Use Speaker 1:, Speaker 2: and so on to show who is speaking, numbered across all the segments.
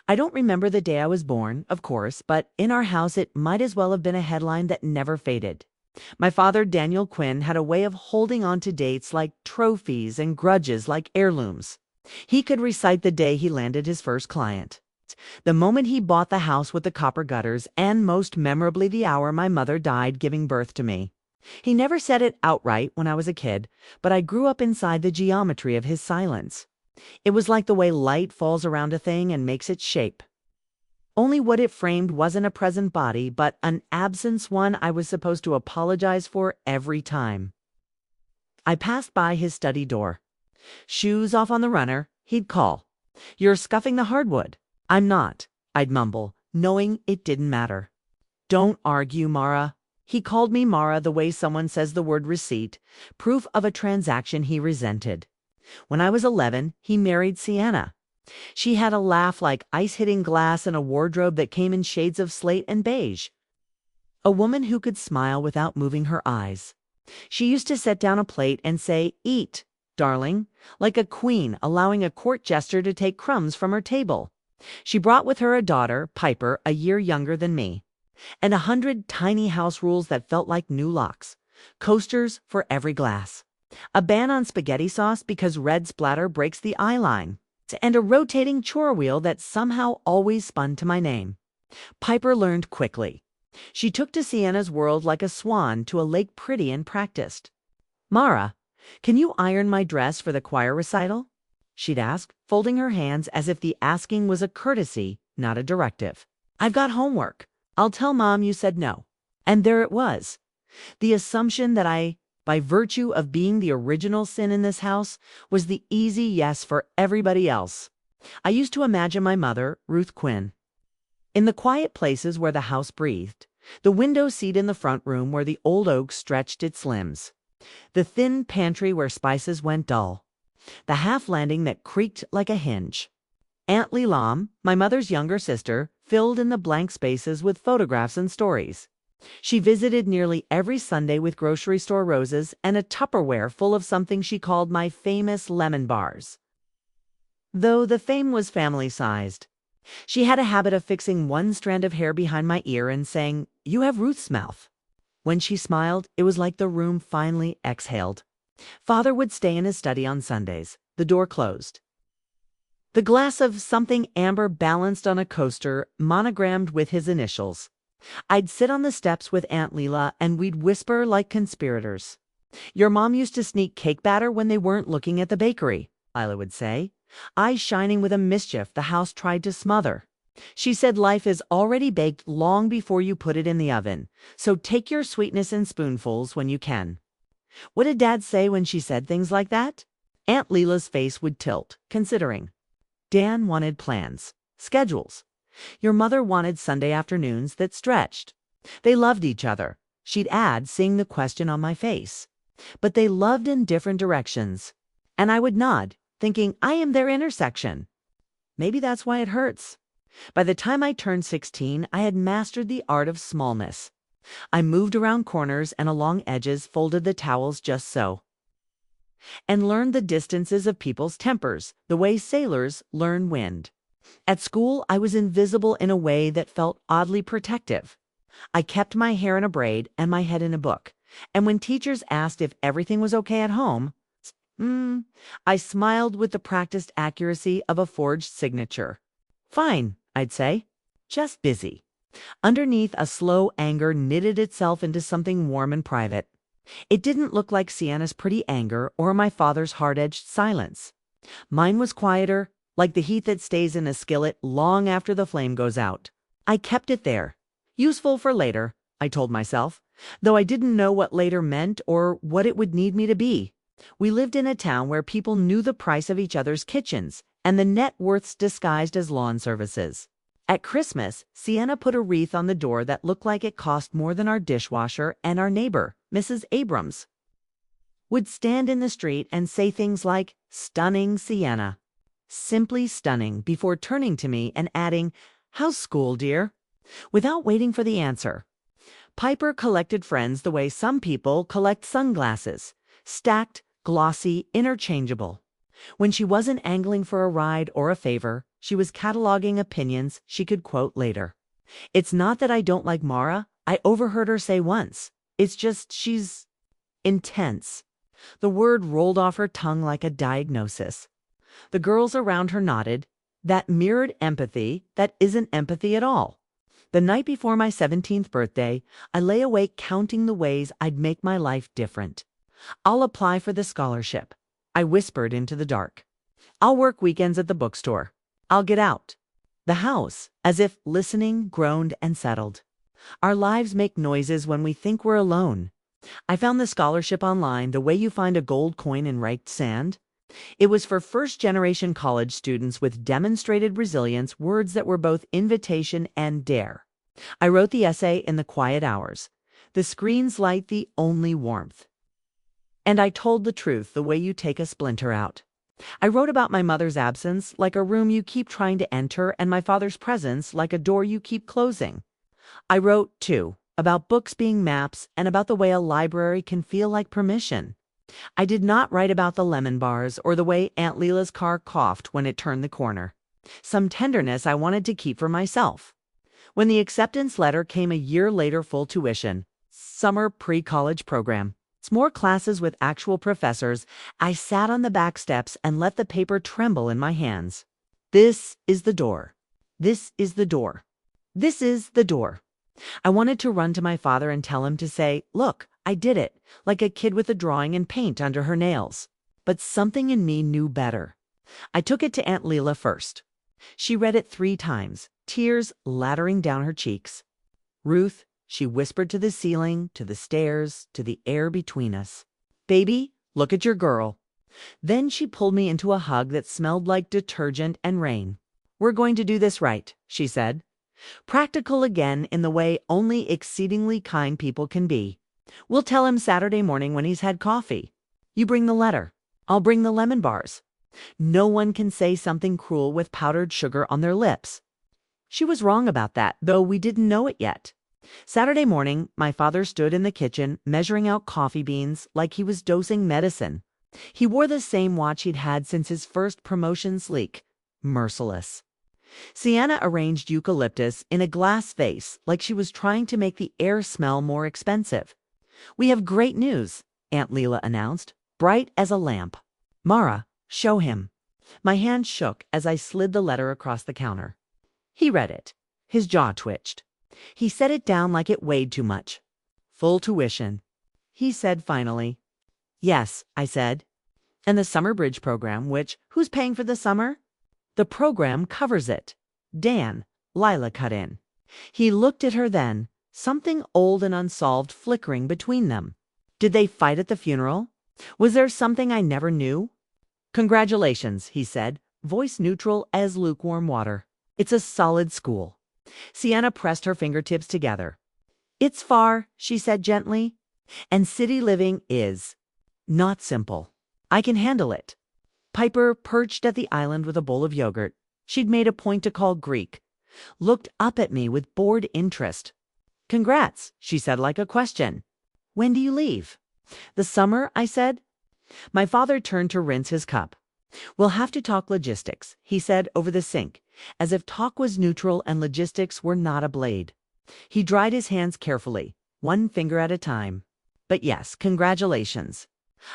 Speaker 1: I don't remember the day I was born, of course, but in our house it might as well have been a headline that never faded. My father, Daniel Quinn, had a way of holding on to dates like trophies and grudges like heirlooms. He could recite the day he landed his first client, the moment he bought the house with the copper gutters, and most memorably the hour my mother died giving birth to me. He never said it outright when I was a kid, but I grew up inside the geometry of his silence. It was like the way light falls around a thing and makes its shape. Only what it framed wasn't a present body, but an absence one I was supposed to apologize for every time. I passed by his study door. Shoes off on the runner, he'd call. "You're scuffing the hardwood." "I'm not," I'd mumble, knowing it didn't matter. "Don't argue, Mara." He called me Mara the way someone says the word receipt, proof of a transaction he resented. When I was 11, he married Sienna. She had a laugh like ice-hitting glass and a wardrobe that came in shades of slate and beige. A woman who could smile without moving her eyes. She used to set down a plate and say, "Eat, darling," like a queen allowing a court jester to take crumbs from her table. She brought with her a daughter, Piper, a year younger than me, and 100 tiny house rules that felt like new locks. Coasters for every glass. A ban on spaghetti sauce because red splatter breaks the eye line. And a rotating chore wheel that somehow always spun to my name. Piper learned quickly. She took to Sienna's world like a swan to a lake pretty and practiced. "Mara, can you iron my dress for the choir recital?" she'd ask, folding her hands as if the asking was a courtesy, not a directive. "I've got homework. I'll tell Mom you said no." And there it was. The assumption that I, by virtue of being the original sin in this house, was the easy yes for everybody else. I used to imagine my mother, Ruth Quinn, in the quiet places where the house breathed, the window seat in the front room where the old oak stretched its limbs, the thin pantry where spices went dull, the half landing that creaked like a hinge. Aunt Lelam, my mother's younger sister, filled in the blank spaces with photographs and stories. She visited nearly every Sunday with grocery store roses and a Tupperware full of something she called my famous lemon bars. Though the fame was family-sized. She had a habit of fixing one strand of hair behind my ear and saying, "You have Ruth's mouth." When she smiled, it was like the room finally exhaled. Father would stay in his study on Sundays, the door closed. The glass of something amber balanced on a coaster, monogrammed with his initials. I'd sit on the steps with Aunt Leela and we'd whisper like conspirators. "Your mom used to sneak cake batter when they weren't looking at the bakery," Lila would say, eyes shining with a mischief the house tried to smother. "She said life is already baked long before you put it in the oven, so take your sweetness in spoonfuls when you can." What did Dad say when she said things like that? Aunt Leela's face would tilt, considering. Dan wanted plans, schedules. Your mother wanted Sunday afternoons that stretched. They loved each other, she'd add, seeing the question on my face. But they loved in different directions. And I would nod, thinking I am their intersection. Maybe that's why it hurts. By the time I turned 16, I had mastered the art of smallness. I moved around corners and along edges, folded the towels just so. And learned the distances of people's tempers, the way sailors learn wind. At school, I was invisible in a way that felt oddly protective. I kept my hair in a braid and my head in a book. And when teachers asked if everything was okay at home, I smiled with the practiced accuracy of a forged signature. "Fine," I'd say. "Just busy." Underneath, a slow anger knitted itself into something warm and private. It didn't look like Sienna's pretty anger or my father's hard-edged silence. Mine was quieter, like the heat that stays in a skillet long after the flame goes out. I kept it there. Useful for later, I told myself, though I didn't know what later meant or what it would need me to be. We lived in a town where people knew the price of each other's kitchens and the net worths disguised as lawn services. At Christmas, Sienna put a wreath on the door that looked like it cost more than our dishwasher, and our neighbor, Mrs. Abrams, would stand in the street and say things like, "Stunning, Sienna." Simply stunning, before turning to me and adding, "How's school, dear?" without waiting for the answer. Piper collected friends the way some people collect sunglasses, stacked, glossy, interchangeable. When she wasn't angling for a ride or a favor, She was cataloging opinions she could quote later. It's not that I don't like Mara, I overheard her say once. It's just she's intense. The word rolled off her tongue like a diagnosis. The girls around her nodded. That mirrored empathy that isn't empathy at all. The night before my 17th birthday, I lay awake counting the ways I'd make my life different. I'll apply for the scholarship, I whispered into the dark. I'll work weekends at the bookstore. I'll get out. The house, as if listening, groaned and settled. Our lives make noises when we think we're alone. I found the scholarship online the way you find a gold coin in raked sand. It was for first-generation college students with demonstrated resilience, words that were both invitation and dare. I wrote the essay in the quiet hours. The screen's light the only warmth. And I told the truth the way you take a splinter out. I wrote about my mother's absence like a room you keep trying to enter and my father's presence like a door you keep closing. I wrote, too, about books being maps and about the way a library can feel like permission. I did not write about the lemon bars or the way Aunt Leila's car coughed when it turned the corner. Some tenderness I wanted to keep for myself. When the acceptance letter came a year later, full tuition, summer pre-college program, more classes with actual professors, I sat on the back steps and let the paper tremble in my hands. This is the door. This is the door. This is the door. I wanted to run to my father and tell him to say, look, I did it, like a kid with a drawing and paint under her nails. But something in me knew better. I took it to Aunt Leila first. She read it 3 times, tears laddering down her cheeks. Ruth, she whispered to the ceiling, to the stairs, to the air between us. Baby, look at your girl. Then she pulled me into a hug that smelled like detergent and rain. We're going to do this right, she said. Practical again in the way only exceedingly kind people can be. We'll tell him Saturday morning when he's had coffee. You bring the letter. I'll bring the lemon bars. No one can say something cruel with powdered sugar on their lips. She was wrong about that, though we didn't know it yet. Saturday morning, my father stood in the kitchen measuring out coffee beans like he was dosing medicine. He wore the same watch he'd had since his first promotion, sleek, merciless. Sienna arranged eucalyptus in a glass vase like she was trying to make the air smell more expensive. We have great news, Aunt Leila announced, bright as a lamp. Mara, show him. My hand shook as I slid the letter across the counter. He read it. His jaw twitched. He set it down like it weighed too much. Full tuition, he said finally. Yes, I said. And the summer bridge program, who's paying for the summer? The program covers it. Dan, Lila cut in. He looked at her then, something old and unsolved flickering between them. Did they fight at the funeral? Was there something I never knew? Congratulations, he said, voice neutral as lukewarm water. It's a solid school. Sienna pressed her fingertips together. It's far, she said gently, and city living is not simple. I can handle it. Piper, perched at the island with a bowl of yogurt she'd made a point to call Greek, looked up at me with bored interest. Congrats, she said like a question. When do you leave? The summer, I said. My father turned to rinse his cup. We'll have to talk logistics, he said over the sink, as if talk was neutral and logistics were not a blade. He dried his hands carefully, one finger at a time. But yes, congratulations.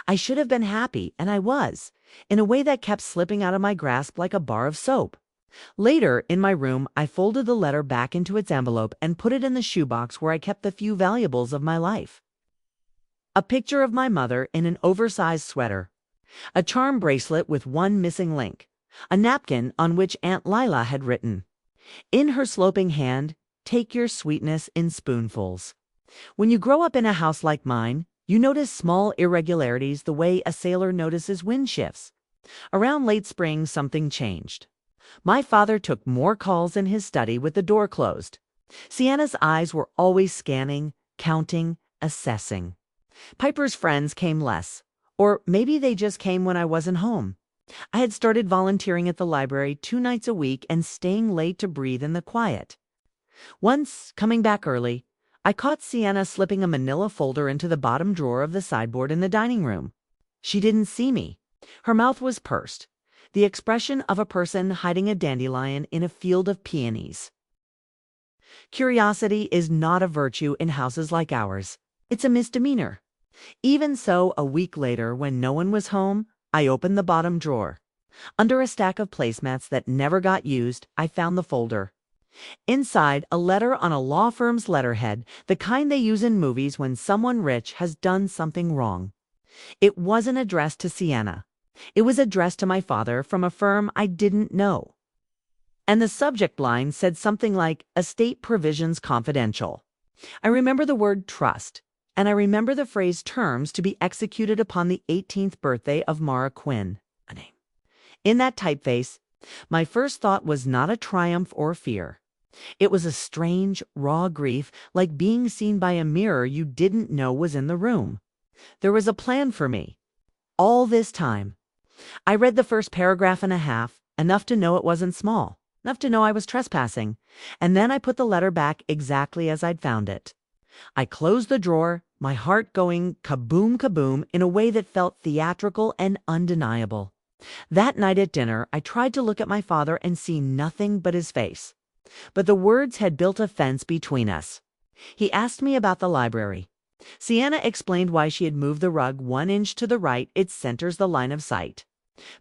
Speaker 1: I should have been happy, and I was, in a way that kept slipping out of my grasp like a bar of soap. Later, in my room, I folded the letter back into its envelope and put it in the shoebox where I kept the few valuables of my life. A picture of my mother in an oversized sweater, a charm bracelet with one missing link, a napkin on which Aunt Lila had written, in her sloping hand, take your sweetness in spoonfuls. When you grow up in a house like mine, you notice small irregularities the way a sailor notices wind shifts. Around late spring, something changed. My father took more calls in his study with the door closed. Sienna's eyes were always scanning, counting, assessing. Piper's friends came less, or maybe they just came when I wasn't home. I had started volunteering at the library 2 nights a week and staying late to breathe in the quiet. Once, coming back early, I caught Sienna slipping a manila folder into the bottom drawer of the sideboard in the dining room. She didn't see me. Her mouth was pursed. the expression of a person hiding a dandelion in a field of peonies. Curiosity is not a virtue in houses like ours. It's a misdemeanor. Even so, a week later, when no one was home, I opened the bottom drawer. Under a stack of placemats that never got used, I found the folder. Inside, a letter on a law firm's letterhead, the kind they use in movies when someone rich has done something wrong. It wasn't addressed to Sienna. It was addressed to my father from a firm I didn't know. And the subject line said something like, Estate Provisions Confidential. I remember the word trust, and I remember the phrase terms to be executed upon the 18th birthday of Mara Quinn. A name. In that typeface, my first thought was not a triumph or fear. It was a strange, raw grief, like being seen by a mirror you didn't know was in the room. There was a plan for me. All this time. I read the first paragraph and a half, enough to know it wasn't small, enough to know I was trespassing, and then I put the letter back exactly as I'd found it. I closed the drawer, my heart going kaboom kaboom in a way that felt theatrical and undeniable. That night at dinner, I tried to look at my father and see nothing but his face. But the words had built a fence between us. He asked me about the library. Sienna explained why she had moved the rug 1 inch to the right. It centers the line of sight.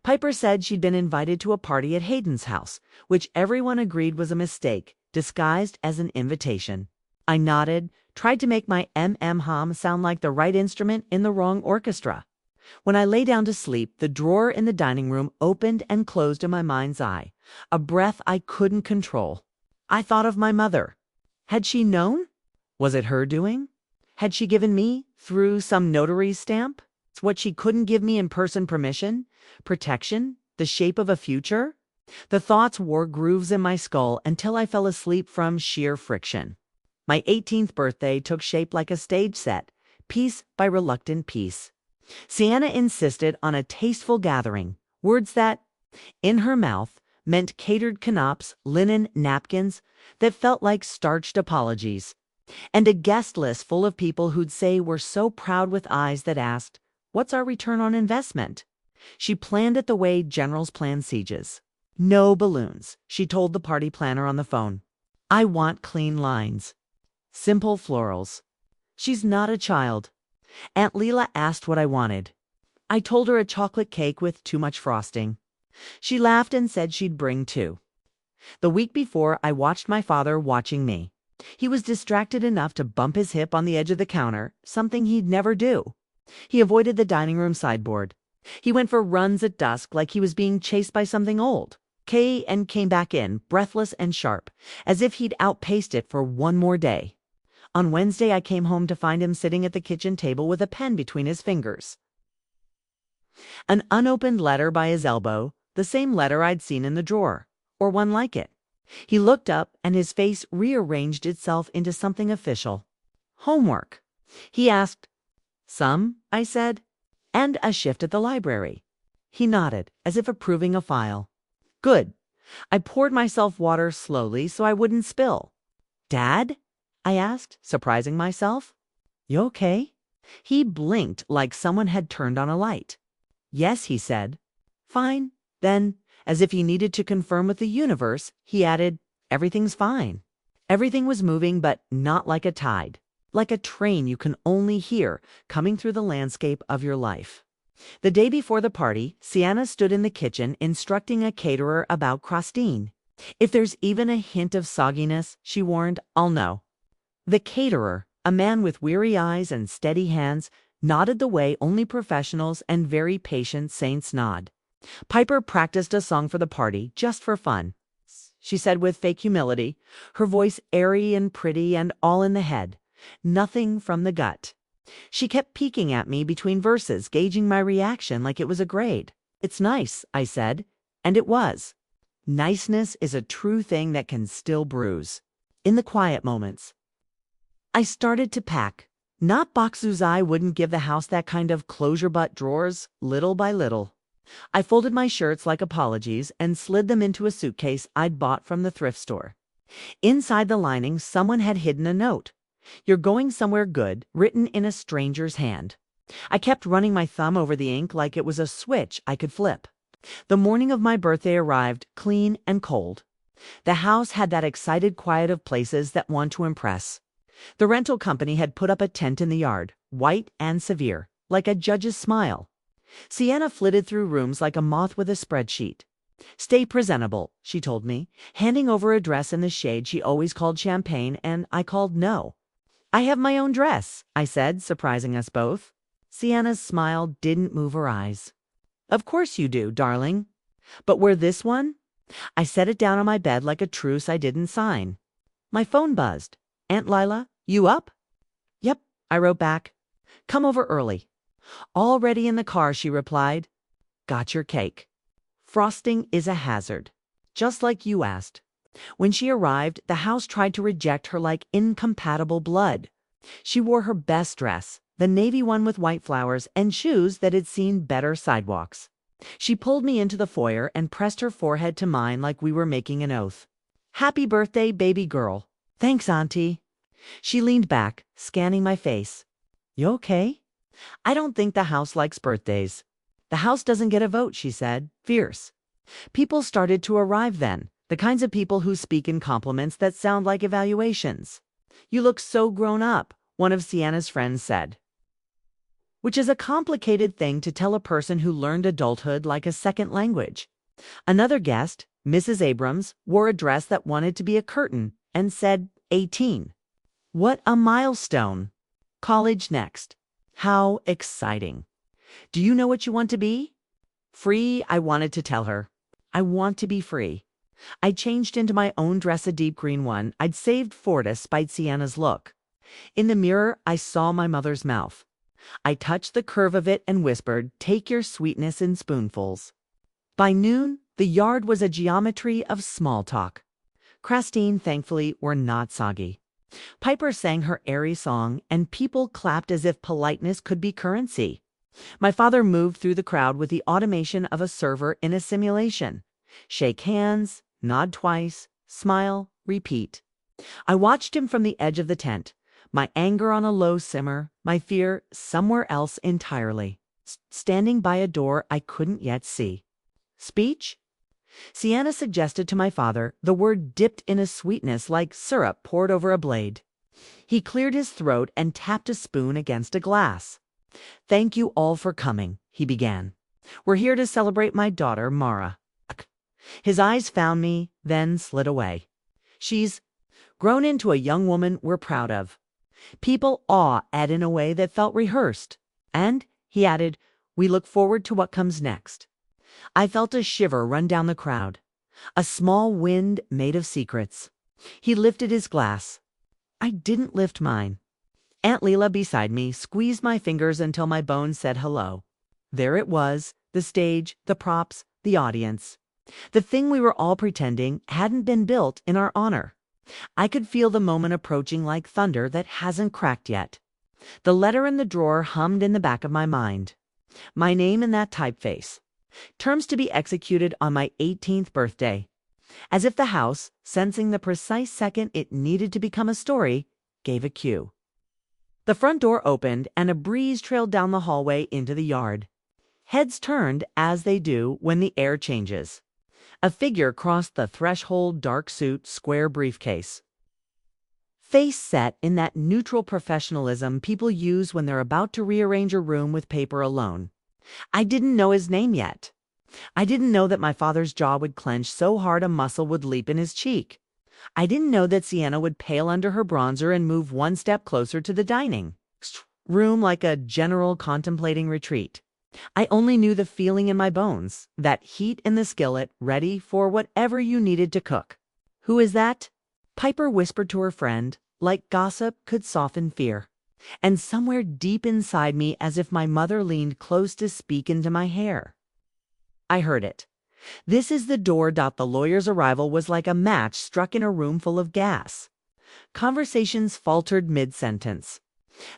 Speaker 1: Piper said she'd been invited to a party at Hayden's house, which everyone agreed was a mistake, disguised as an invitation. I nodded, tried to make my hum sound like the right instrument in the wrong orchestra. When I lay down to sleep, the drawer in the dining room opened and closed in my mind's eye, a breath I couldn't control. I thought of my mother. Had she known? Was it her doing? Had she given me, through some notary's stamp, what she couldn't give me in person permission, protection, the shape of a future? The thoughts wore grooves in my skull until I fell asleep from sheer friction. My 18th birthday took shape like a stage set, piece by reluctant piece. Sienna insisted on a tasteful gathering, words that, in her mouth, meant catered canapes, linen napkins that felt like starched apologies, and a guest list full of people who'd say we're so proud with eyes that asked, what's our return on investment? She planned it the way generals plan sieges. No balloons, she told the party planner on the phone. I want clean lines. Simple florals. She's not a child. Aunt Leela asked what I wanted. I told her a chocolate cake with too much frosting. She laughed and said she'd bring 2. The week before, I watched my father watching me. He was distracted enough to bump his hip on the edge of the counter, something he'd never do. He avoided the dining room sideboard. He went for runs at dusk like he was being chased by something old. And came back in, breathless and sharp, as if he'd outpaced it for one more day. On Wednesday, I came home to find him sitting at the kitchen table with a pen between his fingers. An unopened letter by his elbow, the same letter I'd seen in the drawer, or one like it. He looked up, and his face rearranged itself into something official. Homework. He asked. Some, I said. And a shift at the library. He nodded, as if approving a file. Good. I poured myself water slowly so I wouldn't spill. Dad? I asked, surprising myself. You okay? He blinked like someone had turned on a light. Yes, he said. Fine. Then, as if he needed to confirm with the universe, he added, everything's fine. Everything was moving, but not like a tide. Like a train you can only hear coming through the landscape of your life. The day before the party, Sienna stood in the kitchen instructing a caterer about crostine. If there's even a hint of sogginess, she warned, I'll know. The caterer, a man with weary eyes and steady hands, nodded the way only professionals and very patient saints nod. Piper practiced a song for the party, just for fun. She said with fake humility, her voice airy and pretty and all in the head. Nothing from the gut. She kept peeking at me between verses, gauging my reaction like it was a grade. It's nice, I said, and it was. Niceness is a true thing that can still bruise. In the quiet moments. I started to pack. Not boxes I wouldn't give the house that kind of closure butt drawers, little by little. I folded my shirts like apologies and slid them into a suitcase I'd bought from the thrift store. Inside the lining, someone had hidden a note. You're going somewhere good, written in a stranger's hand. I kept running my thumb over the ink like it was a switch I could flip. The morning of my birthday arrived clean and cold. The house had that excited quiet of places that want to impress. The rental company had put up a tent in the yard, white and severe, like a judge's smile. Sienna flitted through rooms like a moth with a spreadsheet. "Stay presentable," she told me, handing over a dress in the shade she always called champagne, and I called no. "I have my own dress," I said, surprising us both. Sienna's smile didn't move her eyes. "Of course you do, darling. But wear this one?" I set it down on my bed like a truce I didn't sign. My phone buzzed. "Aunt Lila, you up?" "Yep," I wrote back. "Come over early." "Already in the car," she replied. "Got your cake. Frosting is a hazard, just like you asked." When she arrived, the house tried to reject her like incompatible blood. She wore her best dress, the navy one with white flowers, and shoes that had seen better sidewalks. She pulled me into the foyer and pressed her forehead to mine like we were making an oath. "Happy birthday, baby girl." "Thanks, Auntie." She leaned back, scanning my face. "You okay?" "I don't think the house likes birthdays." "The house doesn't get a vote," she said, fierce. People started to arrive then, the kinds of people who speak in compliments that sound like evaluations. "You look so grown up," one of Sienna's friends said. Which is a complicated thing to tell a person who learned adulthood like a second language. Another guest, Mrs. Abrams, wore a dress that wanted to be a curtain and said 18. What a milestone! College next. How exciting. "Do you know what you want to be?" "Free," I wanted to tell her. I want to be free. I changed into my own dress, a deep green one I'd saved for to spite Sienna's look. In the mirror, I saw my mother's mouth. I touched the curve of it and whispered, "Take your sweetness in spoonfuls." By noon, the yard was a geometry of small talk. Crastine, thankfully, were not soggy. Piper sang her airy song, and people clapped as if politeness could be currency. My father moved through the crowd with the automation of a server in a simulation. Shake hands, nod twice, smile, repeat. I watched him from the edge of the tent, my anger on a low simmer, my fear somewhere else entirely, standing by a door I couldn't yet see. "Speech?" Sienna suggested to my father, the word dipped in a sweetness like syrup poured over a blade. He cleared his throat and tapped a spoon against a glass. "Thank you all for coming," he began. "We're here to celebrate my daughter, Mara." His eyes found me, then slid away. "She's grown into a young woman we're proud of." People awe Ed in a way that felt rehearsed. And, he added, "we look forward to what comes next." I felt a shiver run down the crowd. A small wind made of secrets. He lifted his glass. I didn't lift mine. Aunt Leila beside me squeezed my fingers until my bones said hello. There it was, the stage, the props, the audience. The thing we were all pretending hadn't been built in our honor. I could feel the moment approaching like thunder that hasn't cracked yet. The letter in the drawer hummed in the back of my mind. My name in that typeface. Terms to be executed on my 18th birthday. As if the house, sensing the precise second it needed to become a story, gave a cue. The front door opened and a breeze trailed down the hallway into the yard. Heads turned, as they do when the air changes. A figure crossed the threshold, dark suit, square briefcase. Face set in that neutral professionalism people use when they're about to rearrange a room with paper alone. I didn't know his name yet. I didn't know that my father's jaw would clench so hard a muscle would leap in his cheek. I didn't know that Sienna would pale under her bronzer and move one step closer to the dining room like a general contemplating retreat. I only knew the feeling in my bones, that heat in the skillet ready for whatever you needed to cook. "Who is that?" Piper whispered to her friend, like gossip could soften fear. And somewhere deep inside me, as if my mother leaned close to speak into my hair. I heard it. "This is the door." The lawyer's arrival was like a match struck in a room full of gas. Conversations faltered mid-sentence.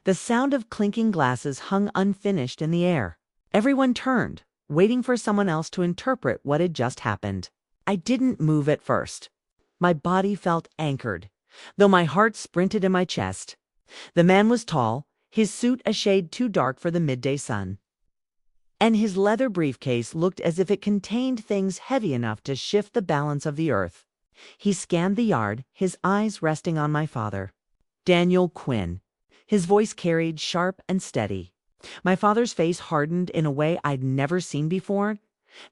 Speaker 1: The sound of clinking glasses hung unfinished in the air. Everyone turned, waiting for someone else to interpret what had just happened. I didn't move at first. My body felt anchored, though my heart sprinted in my chest. The man was tall, his suit a shade too dark for the midday sun. and his leather briefcase looked as if it contained things heavy enough to shift the balance of the earth. He scanned the yard, his eyes resting on my father. Daniel Quinn. His voice carried sharp and steady. My father's face hardened in a way I'd never seen before,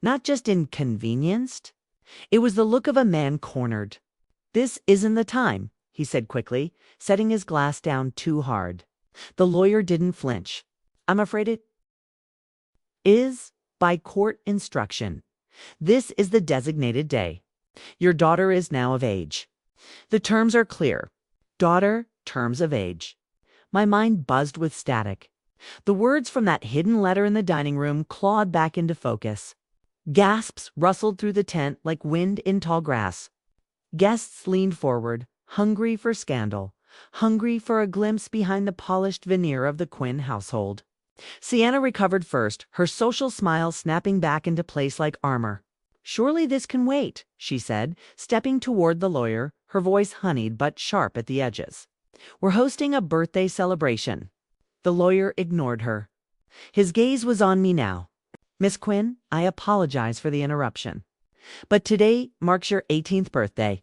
Speaker 1: not just inconvenienced. It was the look of a man cornered. "This isn't the time," he said quickly, setting his glass down too hard. The lawyer didn't flinch. "I'm afraid it is by court instruction. This is the designated day. Your daughter is now of age. The terms are clear. Daughter, terms of age." My mind buzzed with static. The words from that hidden letter in the dining room clawed back into focus. Gasps rustled through the tent like wind in tall grass. Guests leaned forward, hungry for scandal, hungry for a glimpse behind the polished veneer of the Quinn household. Sienna recovered first, her social smile snapping back into place like armor. "Surely this can wait," she said, stepping toward the lawyer, her voice honeyed but sharp at the edges. "We're hosting a birthday celebration." The lawyer ignored her. His gaze was on me now. "Miss Quinn, I apologize for the interruption. But today marks your 18th birthday.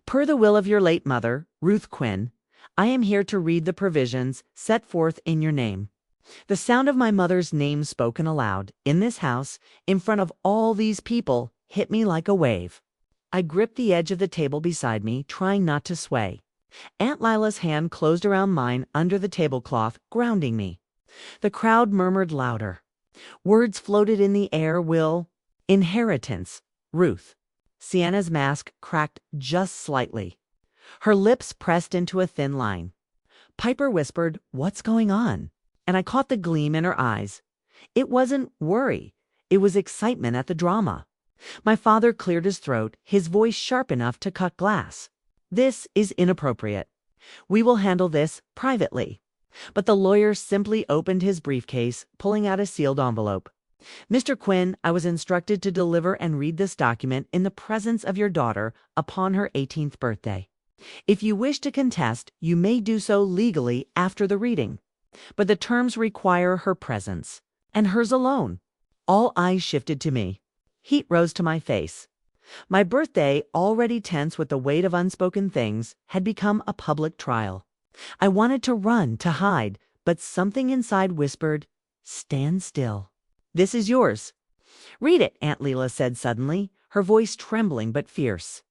Speaker 1: Per the will of your late mother, Ruth Quinn, I am here to read the provisions set forth in your name." The sound of my mother's name spoken aloud, in this house, in front of all these people, hit me like a wave. I gripped the edge of the table beside me, trying not to sway. Aunt Lila's hand closed around mine under the tablecloth, grounding me. The crowd murmured louder. Words floated in the air. Will, inheritance, Ruth. Sienna's mask cracked just slightly. Her lips pressed into a thin line. Piper whispered, "What's going on?" And I caught the gleam in her eyes. It wasn't worry. It was excitement at the drama. My father cleared his throat, his voice sharp enough to cut glass. "This is inappropriate. We will handle this privately." But the lawyer simply opened his briefcase, pulling out a sealed envelope. "Mr. Quinn, I was instructed to deliver and read this document in the presence of your daughter upon her 18th birthday. If you wish to contest, you may do so legally after the reading. But the terms require her presence, and hers alone." All eyes shifted to me. Heat rose to my face. My birthday, already tense with the weight of unspoken things, had become a public trial. I wanted to run, to hide, but something inside whispered, "Stand still. This is yours." "Read it," Aunt Leela said suddenly, her voice trembling but fierce.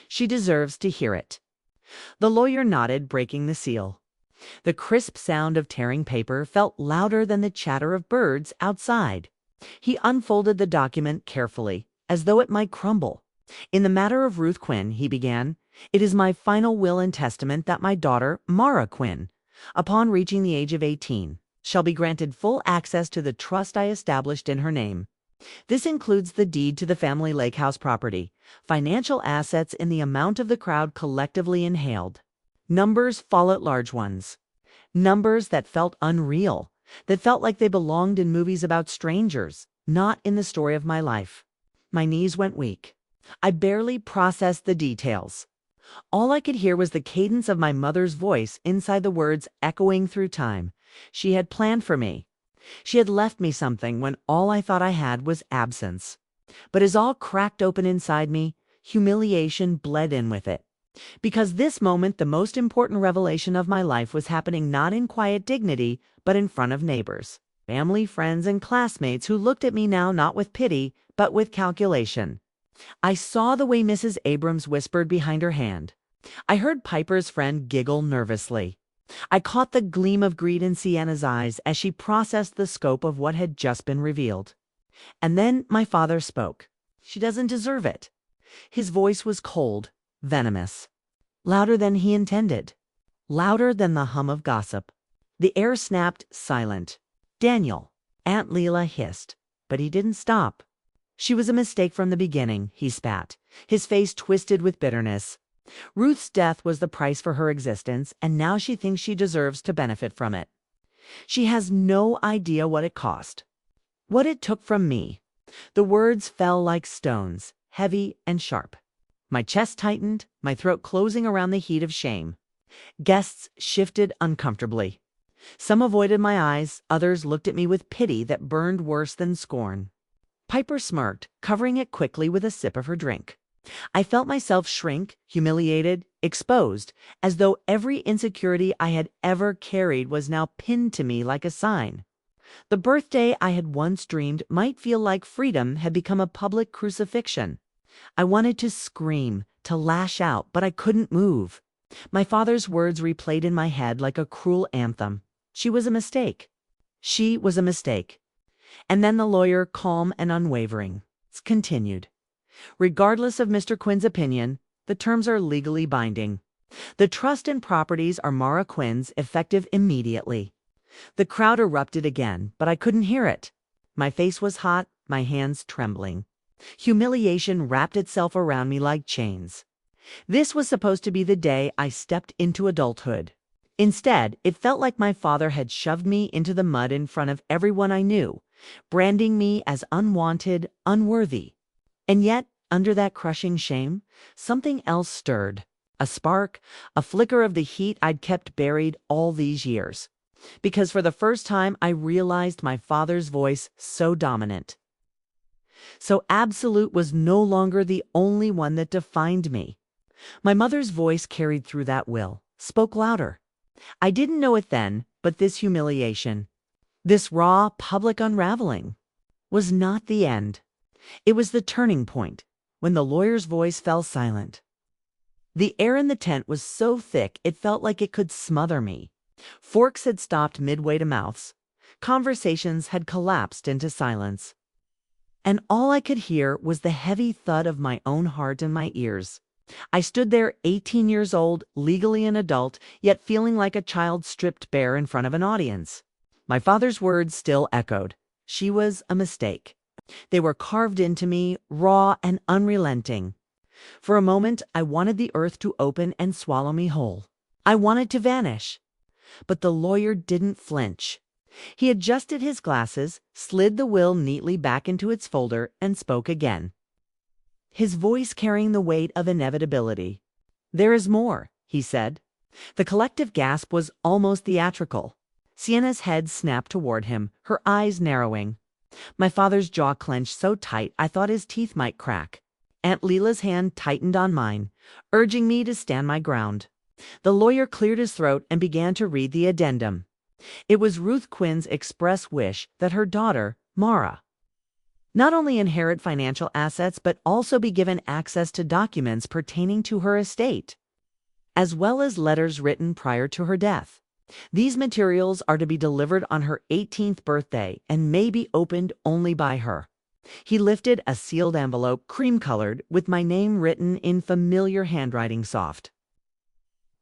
Speaker 1: "She deserves to hear it." The lawyer nodded, breaking the seal. The crisp sound of tearing paper felt louder than the chatter of birds outside. He unfolded the document carefully, as though it might crumble. "In the matter of Ruth Quinn," he began, "it is my final will and testament that my daughter, Mara Quinn, upon reaching the age of 18, shall be granted full access to the trust I established in her name. This includes the deed to the family lake house property, financial assets in the amount of the crowd collectively inhaled. Numbers followed large ones. Numbers that felt unreal, that felt like they belonged in movies about strangers, not in the story of my life." My knees went weak. I barely processed the details. All I could hear was the cadence of my mother's voice inside the words echoing through time. She had planned for me. She had left me something when all I thought I had was absence. But as all cracked open inside me, humiliation bled in with it. Because this moment, the most important revelation of my life, was happening not in quiet dignity, but in front of neighbors, family, friends, and classmates who looked at me now not with pity, but with calculation. I saw the way Mrs. Abrams whispered behind her hand. I heard Piper's friend giggle nervously. I caught the gleam of greed in Sienna's eyes as she processed the scope of what had just been revealed. And then my father spoke. "She doesn't deserve it." His voice was cold, venomous. Louder than he intended. Louder than the hum of gossip. The air snapped silent. "Daniel," Aunt Leela hissed, but he didn't stop. "She was a mistake from the beginning," he spat, his face twisted with bitterness. "Ruth's death was the price for her existence, and now she thinks she deserves to benefit from it. She has no idea what it cost, what it took from me." The words fell like stones, heavy and sharp. My chest tightened, my throat closing around the heat of shame. Guests shifted uncomfortably. Some avoided my eyes, others looked at me with pity that burned worse than scorn. Piper smirked, covering it quickly with a sip of her drink. I felt myself shrink, humiliated, exposed, as though every insecurity I had ever carried was now pinned to me like a sign. The birthday I had once dreamed might feel like freedom had become a public crucifixion. I wanted to scream, to lash out, but I couldn't move. My father's words replayed in my head like a cruel anthem. She was a mistake. She was a mistake. And then the lawyer, calm and unwavering, continued. Regardless of Mr. Quinn's opinion, the terms are legally binding. The trust and properties are Mara Quinn's, effective immediately. The crowd erupted again, but I couldn't hear it. My face was hot, my hands trembling. Humiliation wrapped itself around me like chains. This was supposed to be the day I stepped into adulthood. Instead, it felt like my father had shoved me into the mud in front of everyone I knew, branding me as unwanted, unworthy. And yet, under that crushing shame, something else stirred. A spark, a flicker of the heat I'd kept buried all these years. Because for the first time, I realized my father's voice so dominant, so absolute, was no longer the only one that defined me. My mother's voice carried through that will, spoke louder. I didn't know it then, but this humiliation, this raw, public unraveling, was not the end. It was the turning point, when the lawyer's voice fell silent. The air in the tent was so thick it felt like it could smother me. Forks had stopped midway to mouths. Conversations had collapsed into silence. And all I could hear was the heavy thud of my own heart in my ears. I stood there, 18 years old, legally an adult, yet feeling like a child stripped bare in front of an audience. My father's words still echoed. She was a mistake. They were carved into me, raw and unrelenting. For a moment, I wanted the earth to open and swallow me whole. I wanted to vanish. But the lawyer didn't flinch. He adjusted his glasses, slid the will neatly back into its folder, and spoke again, his voice carrying the weight of inevitability. "There is more," he said. The collective gasp was almost theatrical. Sienna's head snapped toward him, her eyes narrowing. My father's jaw clenched so tight I thought his teeth might crack. Aunt Leela's hand tightened on mine, urging me to stand my ground. The lawyer cleared his throat and began to read the addendum. It was Ruth Quinn's express wish that her daughter, Mara, not only inherit financial assets but also be given access to documents pertaining to her estate, as well as letters written prior to her death. These materials are to be delivered on her 18th birthday and may be opened only by her. He lifted a sealed envelope, cream-colored, with my name written in familiar handwriting, soft.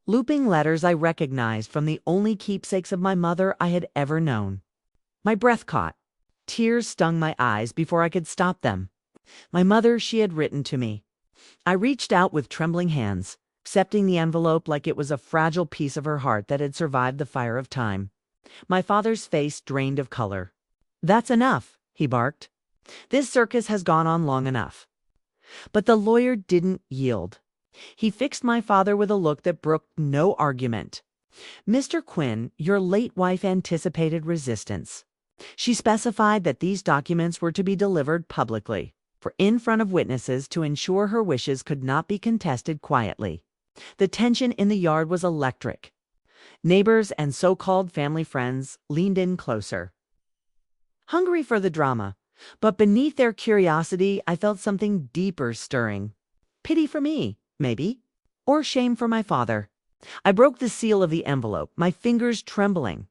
Speaker 1: Looping letters I recognized from the only keepsakes of my mother I had ever known. My breath caught. Tears stung my eyes before I could stop them. My mother, she had written to me. I reached out with trembling hands, accepting the envelope like it was a fragile piece of her heart that had survived the fire of time. My father's face drained of color. "That's enough," he barked. "This circus has gone on long enough." But the lawyer didn't yield. He fixed my father with a look that brooked no argument. "Mr. Quinn, your late wife anticipated resistance. She specified that these documents were to be delivered publicly, for in front of witnesses, to ensure her wishes could not be contested quietly." The tension in the yard was electric. Neighbors and so-called family friends leaned in closer, hungry for the drama. But beneath their curiosity, I felt something deeper stirring. Pity for me, maybe, or shame for my father. I broke the seal of the envelope, my fingers trembling.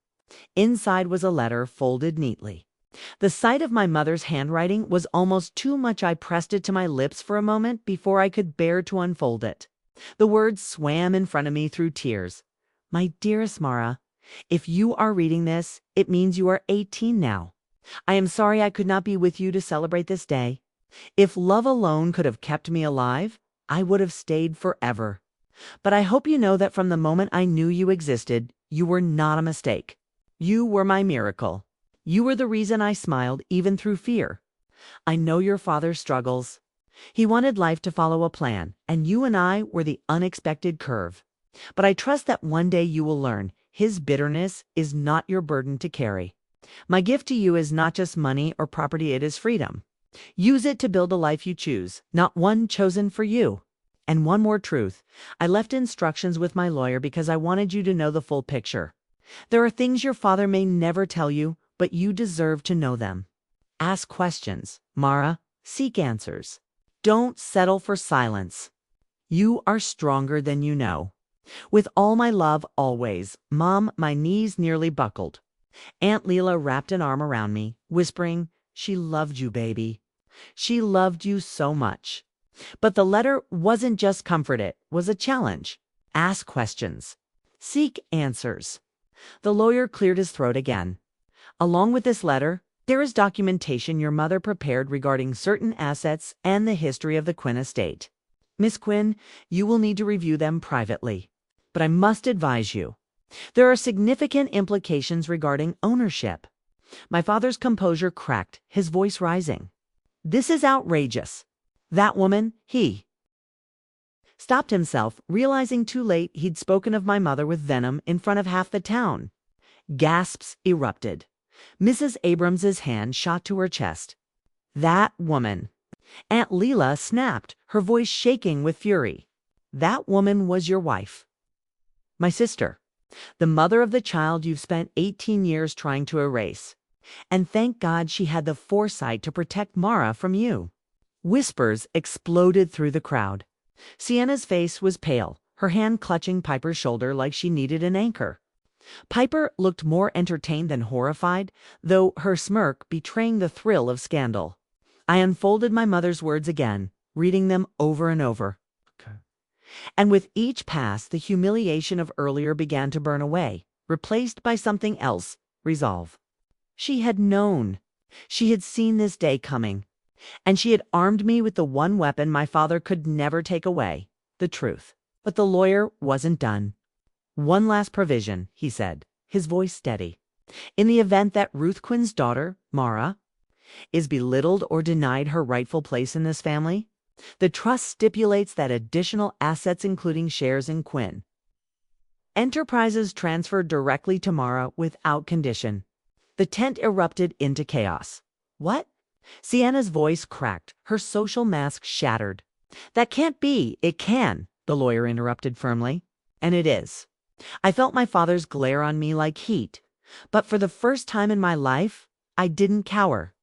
Speaker 1: Inside was a letter folded neatly. The sight of my mother's handwriting was almost too much. I pressed it to my lips for a moment before I could bear to unfold it. The words swam in front of me through tears. "My dearest Mara, if you are reading this, it means you are 18 now. I am sorry I could not be with you to celebrate this day. If love alone could have kept me alive, I would have stayed forever. But I hope you know that from the moment I knew you existed, you were not a mistake. You were my miracle. You were the reason I smiled even through fear. I know your father struggles. He wanted life to follow a plan, and you and I were the unexpected curve. But I trust that one day you will learn his bitterness is not your burden to carry. My gift to you is not just money or property, it is freedom. Use it to build a life you choose, not one chosen for you. And one more truth. I left instructions with my lawyer because I wanted you to know the full picture. There are things your father may never tell you, but you deserve to know them. Ask questions, Mara. Seek answers. Don't settle for silence. You are stronger than you know. With all my love, always. Mom, my knees nearly buckled. Aunt Leela wrapped an arm around me, whispering, "She loved you, baby. She loved you so much." But the letter wasn't just comfort, it was a challenge. Ask questions. Seek answers. The lawyer cleared his throat again. Along with this letter, there is documentation your mother prepared regarding certain assets and the history of the Quinn estate. Miss Quinn, you will need to review them privately. But I must advise you. There are significant implications regarding ownership. My father's composure cracked, his voice rising. This is outrageous. That woman, he stopped himself, realizing too late he'd spoken of my mother with venom in front of half the town. Gasps erupted. Mrs. Abrams's hand shot to her chest. That woman. Aunt Leela snapped, her voice shaking with fury. That woman was your wife. My sister. The mother of the child you've spent 18 years trying to erase. And thank God she had the foresight to protect Mara from you. Whispers exploded through the crowd. Sienna's face was pale, her hand clutching Piper's shoulder like she needed an anchor. Piper looked more entertained than horrified, though her smirk betraying the thrill of scandal. I unfolded my mother's words again, reading them over and over. And with each pass, the humiliation of earlier began to burn away, replaced by something else, resolve. She had known. She had seen this day coming. And she had armed me with the one weapon my father could never take away, the truth. But the lawyer wasn't done. One last provision, he said, his voice steady. In the event that Ruth Quinn's daughter, Mara, is belittled or denied her rightful place in this family, the trust stipulates that additional assets, including shares in Quinn, enterprises transferred directly to Mara without condition. The tent erupted into chaos. What? Sienna's voice cracked, her social mask shattered. That can't be. It can, the lawyer interrupted firmly. And it is. I felt my father's glare on me like heat. But for the first time in my life, I didn't cower.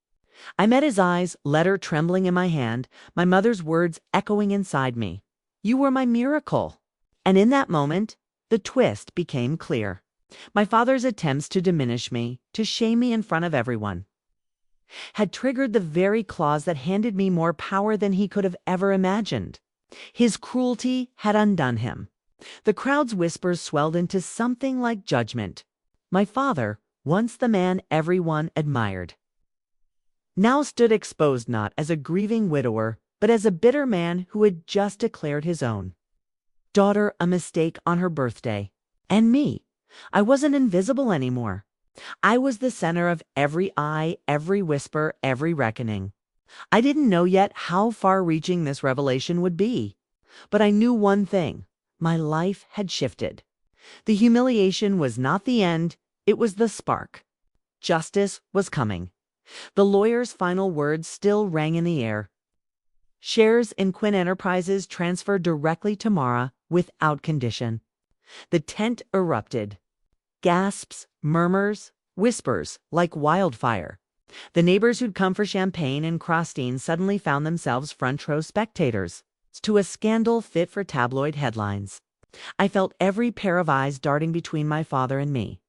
Speaker 1: I met his eyes, letter trembling in my hand, my mother's words echoing inside me. You were my miracle. And in that moment, the twist became clear. My father's attempts to diminish me, to shame me in front of everyone, had triggered the very clause that handed me more power than he could have ever imagined. His cruelty had undone him. The crowd's whispers swelled into something like judgment. My father, once the man everyone admired, now stood exposed not as a grieving widower, but as a bitter man who had just declared his own daughter a mistake on her birthday. And me, I wasn't invisible anymore. I was the center of every eye, every whisper, every reckoning. I didn't know yet how far-reaching this revelation would be. But I knew one thing. My life had shifted. The humiliation was not the end, it was the spark. Justice was coming. The lawyer's final words still rang in the air. Shares in Quinn Enterprises transferred directly to Mara without condition. The tent erupted. Gasps, murmurs, whispers like wildfire. The neighbors who'd come for champagne and crostines suddenly found themselves front-row spectators to a scandal fit for tabloid headlines. I felt every pair of eyes darting between my father and me.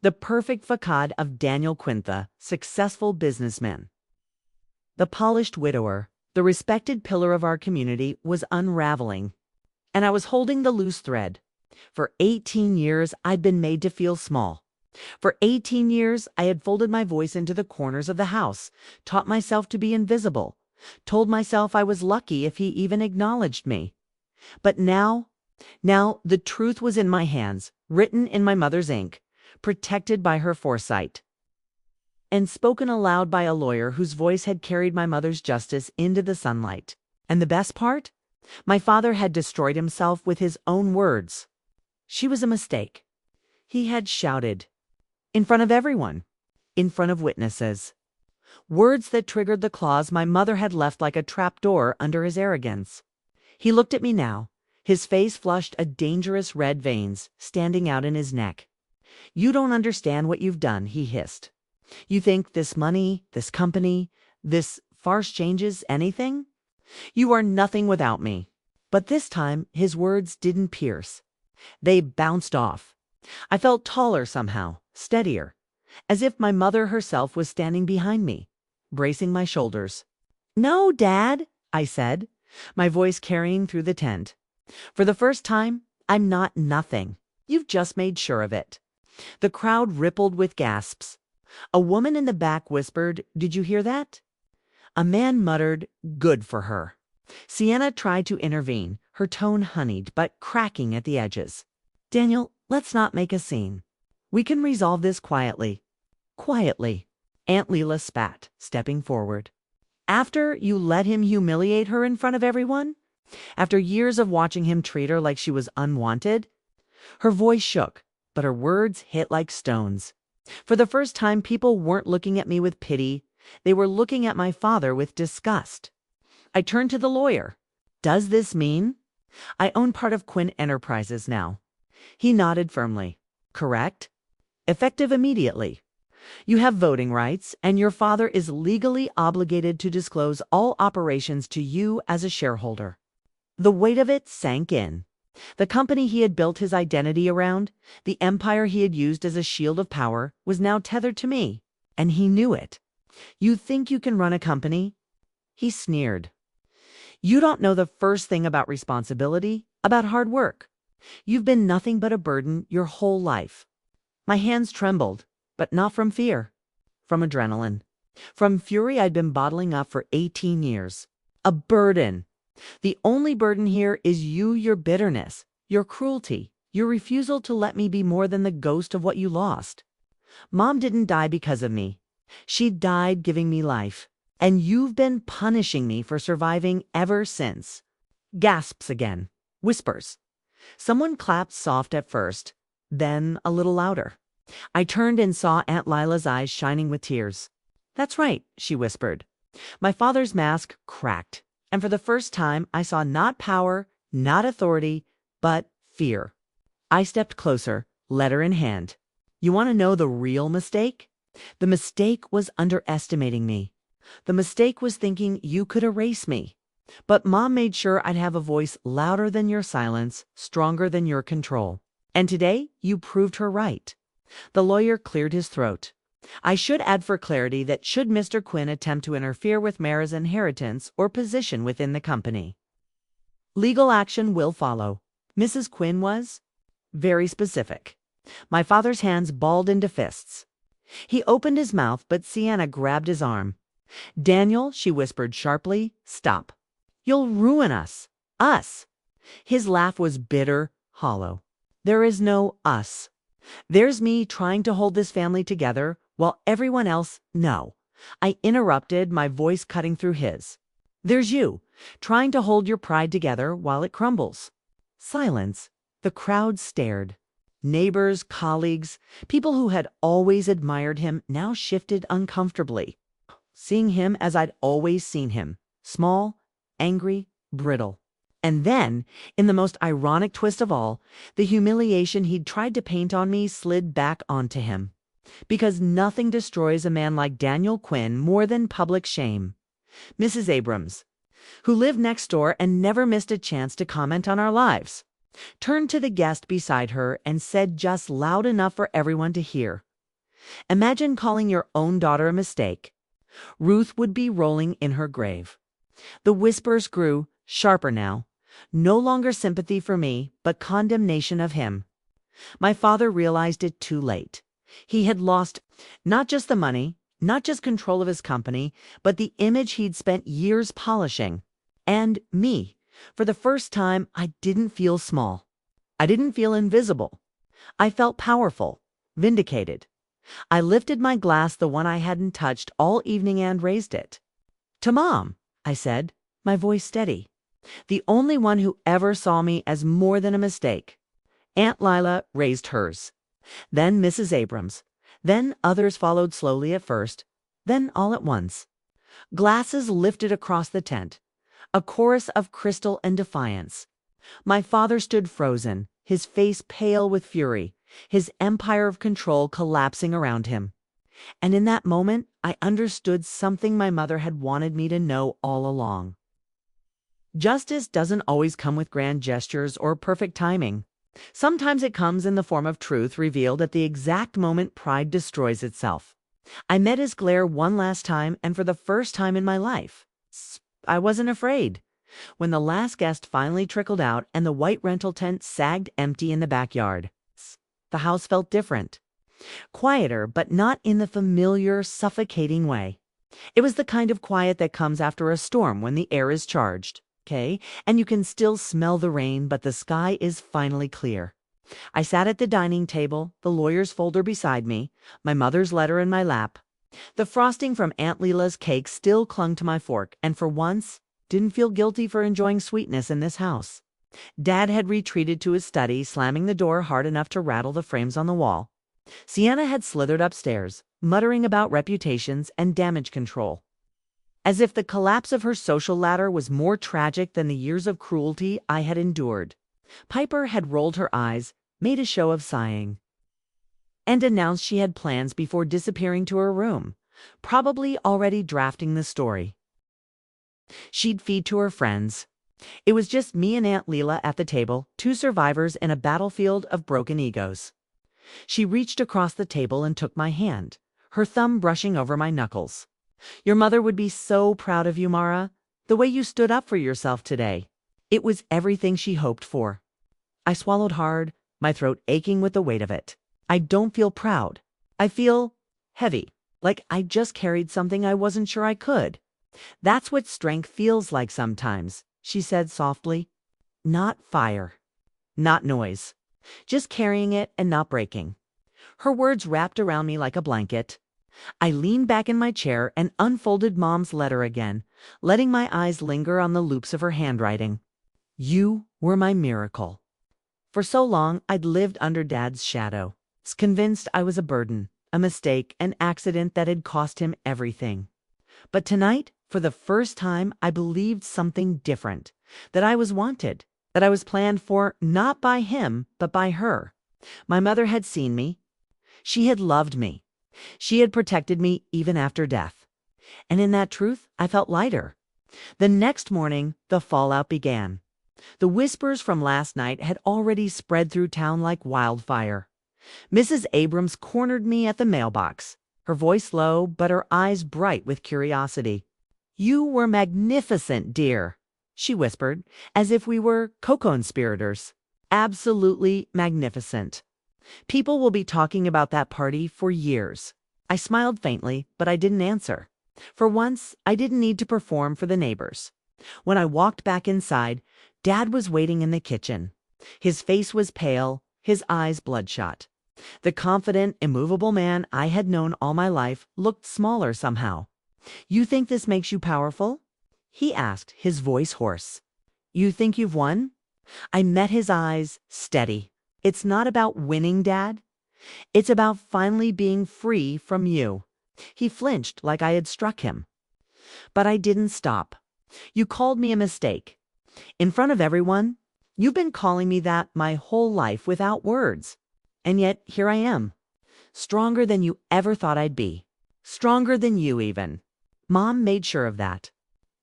Speaker 1: The perfect facade of Daniel Quinn, the successful businessman. The polished widower, the respected pillar of our community, was unraveling. And I was holding the loose thread. For 18 years, I'd been made to feel small. For 18 years, I had folded my voice into the corners of the house, taught myself to be invisible, told myself I was lucky if he even acknowledged me. But now the truth was in my hands, written in my mother's ink, protected by her foresight, and spoken aloud by a lawyer whose voice had carried my mother's justice into the sunlight. And the best part? My father had destroyed himself with his own words. She was a mistake. He had shouted. In front of everyone. In front of witnesses. Words that triggered the claws my mother had left like a trapdoor under his arrogance. He looked at me now, his face flushed a dangerous red veins standing out in his neck. You don't understand what you've done, he hissed. You think this money, this company, this farce changes anything? You are nothing without me. But this time, his words didn't pierce. They bounced off. I felt taller somehow, steadier, as if my mother herself was standing behind me, bracing my shoulders. No, Dad, I said, my voice carrying through the tent. For the first time, I'm not nothing. You've just made sure of it. The crowd rippled with gasps. A woman in the back whispered, Did you hear that? A man muttered, Good for her. Sienna tried to intervene, her tone honeyed but cracking at the edges. Daniel, let's not make a scene. We can resolve this quietly. Quietly. Aunt Leela spat, stepping forward. After you let him humiliate her in front of everyone? After years of watching him treat her like she was unwanted? Her voice shook, but her words hit like stones. For the first time, people weren't looking at me with pity. They were looking at my father with disgust. I turned to the lawyer. Does this mean? I own part of Quinn Enterprises now. He nodded firmly. Correct? Effective immediately. You have voting rights, and your father is legally obligated to disclose all operations to you as a shareholder. The weight of it sank in. The company he had built his identity around, the empire he had used as a shield of power, was now tethered to me, and he knew it. You think you can run a company? He sneered. You don't know the first thing about responsibility, about hard work. You've been nothing but a burden your whole life. My hands trembled, but not from fear, from adrenaline, from fury I'd been bottling up for 18 years. A burden. The only burden here is your bitterness, your cruelty, your refusal to let me be more than the ghost of what you lost. Mom didn't die because of me. She died giving me life, and you've been punishing me for surviving ever since. Gasps again. Whispers. Someone clapped soft at first, then a little louder. I turned and saw Aunt Lila's eyes shining with tears. That's right, she whispered. My father's mask cracked, and for the first time I saw not power, not authority, but fear. I stepped closer, letter in hand. You want to know the real mistake? The mistake was underestimating me. The mistake was thinking you could erase me. But Mom made sure I'd have a voice louder than your silence, stronger than your control. And today, you proved her right. The lawyer cleared his throat. I should add for clarity that should Mr. Quinn attempt to interfere with Mara's inheritance or position within the company, legal action will follow. Mrs. Quinn was very specific. My father's hands balled into fists. He opened his mouth, but Sienna grabbed his arm. Daniel, she whispered sharply, stop. You'll ruin us. Us. His laugh was bitter, hollow. There is no us. There's me trying to hold this family together while everyone else, no. I interrupted, my voice cutting through his. There's you, trying to hold your pride together while it crumbles. Silence. The crowd stared. Neighbors, colleagues, people who had always admired him now shifted uncomfortably, seeing him as I'd always seen him, small, angry, brittle. And then, in the most ironic twist of all, the humiliation he'd tried to paint on me slid back onto him. Because nothing destroys a man like Daniel Quinn more than public shame. Mrs. Abrams, who lived next door and never missed a chance to comment on our lives, turned to the guest beside her and said just loud enough for everyone to hear, Imagine calling your own daughter a mistake. Ruth would be rolling in her grave. The whispers grew, sharper now. No longer sympathy for me, but condemnation of him. My father realized it too late. He had lost not just the money, not just control of his company, but the image he'd spent years polishing. And me. For the first time, I didn't feel small. I didn't feel invisible. I felt powerful, vindicated. I lifted my glass, the one I hadn't touched all evening, and raised it. To Mom, I said, my voice steady. The only one who ever saw me as more than a mistake. Aunt Lila raised hers. Then Mrs. Abrams. Then others followed slowly at first, then all at once. Glasses lifted across the tent, a chorus of crystal and defiance. My father stood frozen, his face pale with fury, his empire of control collapsing around him. And in that moment, I understood something my mother had wanted me to know all along. Justice doesn't always come with grand gestures or perfect timing. Sometimes it comes in the form of truth revealed at the exact moment pride destroys itself. I met his glare one last time, and for the first time in my life, I wasn't afraid. When the last guest finally trickled out and the white rental tent sagged empty in the backyard, the house felt different. Quieter, but not in the familiar, suffocating way. It was the kind of quiet that comes after a storm when the air is charged, okay? And you can still smell the rain, but the sky is finally clear. I sat at the dining table, the lawyer's folder beside me, my mother's letter in my lap. The frosting from Aunt Leila's cake still clung to my fork, and for once, didn't feel guilty for enjoying sweetness in this house. Dad had retreated to his study, slamming the door hard enough to rattle the frames on the wall. Sienna had slithered upstairs, muttering about reputations and damage control. As if the collapse of her social ladder was more tragic than the years of cruelty I had endured. Piper had rolled her eyes, made a show of sighing, and announced she had plans before disappearing to her room, probably already drafting the story she'd feed to her friends. It was just me and Aunt Leila at the table, two survivors in a battlefield of broken egos. She reached across the table and took my hand, her thumb brushing over my knuckles. "Your mother would be so proud of you, Mara. The way you stood up for yourself today. It was everything she hoped for." I swallowed hard, my throat aching with the weight of it. I don't feel proud. I feel heavy, like I just carried something I wasn't sure I could. "That's what strength feels like sometimes," she said softly. "Not fire. Not noise. Just carrying it and not breaking." Her words wrapped around me like a blanket. I leaned back in my chair and unfolded Mom's letter again, letting my eyes linger on the loops of her handwriting. "You were my miracle." For so long, I'd lived under Dad's shadow, convinced I was a burden, a mistake, an accident that had cost him everything. But tonight, for the first time, I believed something different, that I was wanted, that I was planned for not by him, but by her. My mother had seen me. She had loved me. She had protected me even after death. And in that truth, I felt lighter. The next morning, the fallout began. The whispers from last night had already spread through town like wildfire. Mrs. Abrams cornered me at the mailbox, her voice low, but her eyes bright with curiosity. "You were magnificent, dear," she whispered, as if we were co-conspirators. "Absolutely magnificent. People will be talking about that party for years." I smiled faintly, but I didn't answer. For once, I didn't need to perform for the neighbors. When I walked back inside, Dad was waiting in the kitchen. His face was pale, his eyes bloodshot. The confident, immovable man I had known all my life looked smaller somehow. "You think this makes you powerful?" he asked, his voice hoarse. "You think you've won?" I met his eyes, steady. "It's not about winning, Dad. It's about finally being free from you." He flinched like I had struck him. But I didn't stop. "You called me a mistake. In front of everyone. You've been calling me that my whole life without words. And yet here I am. Stronger than you ever thought I'd be. Stronger than you even. Mom made sure of that."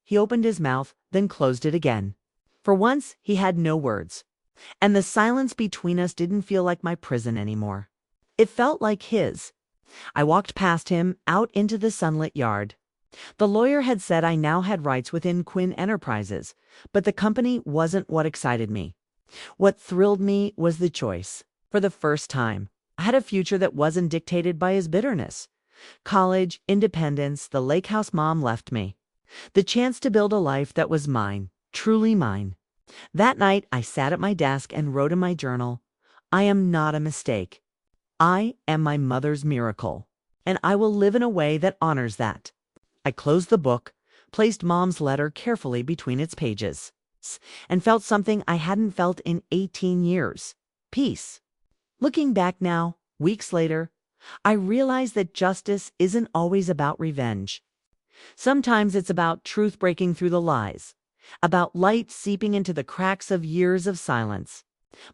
Speaker 1: He opened his mouth, then closed it again. For once, he had no words. And the silence between us didn't feel like my prison anymore. It felt like his. I walked past him, out into the sunlit yard. The lawyer had said I now had rights within Quinn Enterprises, but the company wasn't what excited me. What thrilled me was the choice. For the first time, I had a future that wasn't dictated by his bitterness. College, independence, the lake house Mom left me. The chance to build a life that was mine, truly mine. That night, I sat at my desk and wrote in my journal, "I am not a mistake. I am my mother's miracle, and I will live in a way that honors that." I closed the book, placed Mom's letter carefully between its pages, and felt something I hadn't felt in 18 years. Peace. Looking back now, Weeks later, I realized that justice isn't always about revenge. Sometimes it's about truth breaking through the lies, about light seeping into the cracks of years of silence.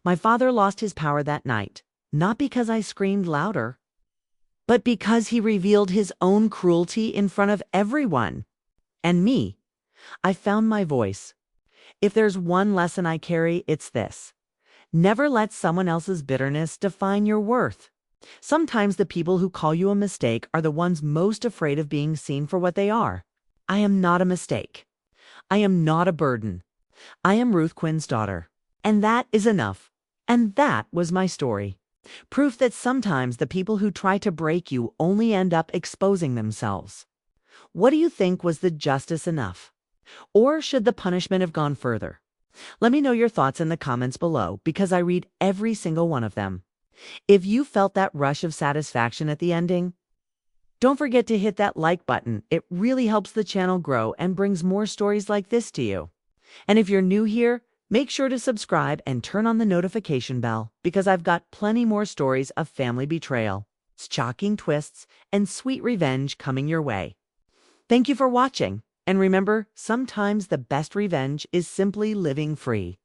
Speaker 1: My father lost his power that night, not because I screamed louder, but because he revealed his own cruelty in front of everyone. And me, I found my voice. If there's one lesson I carry, it's this. Never let someone else's bitterness define your worth. Sometimes the people who call you a mistake are the ones most afraid of being seen for what they are. I am not a mistake. I am not a burden. I am Ruth Quinn's daughter. And that is enough. And that was my story. Proof that sometimes the people who try to break you only end up exposing themselves. What do you think, was the justice enough? Or should the punishment have gone further? Let me know your thoughts in the comments below, because I read every single one of them. If you felt that rush of satisfaction at the ending, don't forget to hit that like button. It really helps the channel grow and brings more stories like this to you. And if you're new here, make sure to subscribe and turn on the notification bell, because I've got plenty more stories of family betrayal, shocking twists, and sweet revenge coming your way. Thank you for watching. And remember, sometimes the best revenge is simply living free.